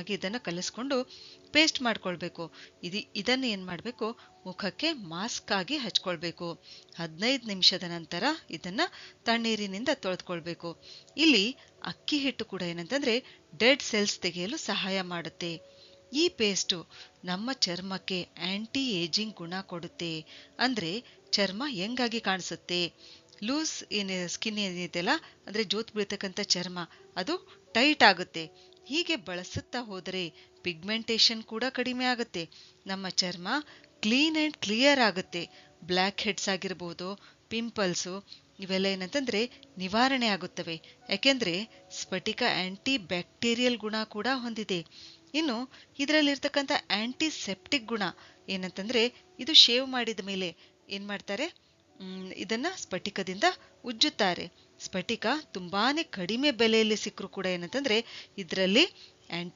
ಚೆನ್ನಾಗಿ ಇದನ್ನು ಕಲಿಸ್ಕೊಂಡು ಪೇಸ್ಟ್ ಮಾಡ್ಕೊಳ್ಬೇಕು. ಇದನ್ನು ಏನು ಮಾಡಬೇಕು, ಮುಖಕ್ಕೆ ಮಾಸ್ಕ್ ಆಗಿ ಹಚ್ಕೊಳ್ಬೇಕು. 15 ನಿಮಿಷದ ನಂತರ ಇದನ್ನು ತಣ್ಣೀರಿನಿಂದ ತೊಳೆದುಕೊಳ್ಬೇಕು. ಇಲ್ಲಿ ಅಕ್ಕಿ ಹಿಟ್ಟು ಕೂಡ ಏನಂತಂದರೆ ಡೆಡ್ ಸೆಲ್ಸ್ ತೆಗೆಯಲು ಸಹಾಯ ಮಾಡುತ್ತೆ. ಈ ಪೇಸ್ಟು ನಮ್ಮ ಚರ್ಮಕ್ಕೆ ಆಂಟಿ ಏಜಿಂಗ್ ಗುಣ ಕೊಡುತ್ತೆ. ಅಂದರೆ ಚರ್ಮ ಹೆಂಗಾಗಿ ಕಾಣಿಸುತ್ತೆ, ಲೂಸ್ ಸ್ಕಿನ್ ಏನಿದೆಯಲ್ಲ, ಅಂದರೆ ಜೋತ್ ಬೀಳ್ತಕ್ಕಂಥ ಚರ್ಮ ಅದು ಟೈಟ್ ಆಗುತ್ತೆ. ಹೀಗೆ ಬಳಸುತ್ತಾ ಹೋದರೆ ಪಿಗ್ಮೆಂಟೇಷನ್ ಕೂಡ ಕಡಿಮೆ ಆಗುತ್ತೆ. ನಮ್ಮ ಚರ್ಮ ಕ್ಲೀನ್ ಆ್ಯಂಡ್ ಕ್ಲಿಯರ್ ಆಗುತ್ತೆ. ಬ್ಲ್ಯಾಕ್ ಹೆಡ್ಸ್ ಆಗಿರ್ಬೋದು, ಪಿಂಪಲ್ಸು, ಇವೆಲ್ಲ ಏನಂತಂದರೆ ನಿವಾರಣೆ ಆಗುತ್ತವೆ. ಯಾಕೆಂದರೆ ಸ್ಫಟಿಕ ಆಂಟಿ ಬ್ಯಾಕ್ಟೀರಿಯಲ್ ಗುಣ ಕೂಡ ಹೊಂದಿದೆ. ಇನ್ನು ಇದರಲ್ಲಿರ್ತಕ್ಕಂಥ ಆಂಟಿಸೆಪ್ಟಿಕ್ ಗುಣ ಏನಂತಂದರೆ, ಇದು ಶೇವ್ ಮಾಡಿದ ಮೇಲೆ ಏನು ಮಾಡ್ತಾರೆ, ಇದನ್ನು ಸ್ಫಟಿಕದಿಂದ ಉಜ್ಜುತ್ತಾರೆ. ಸ್ಫಟಿಕ ತುಂಬಾನೇ ಕಡಿಮೆ ಬೆಲೆಯಲ್ಲಿ ಸಿಕ್ಕರೂ ಕೂಡ ಏನಂತಂದರೆ ಇದರಲ್ಲಿ ಆಂಟಿ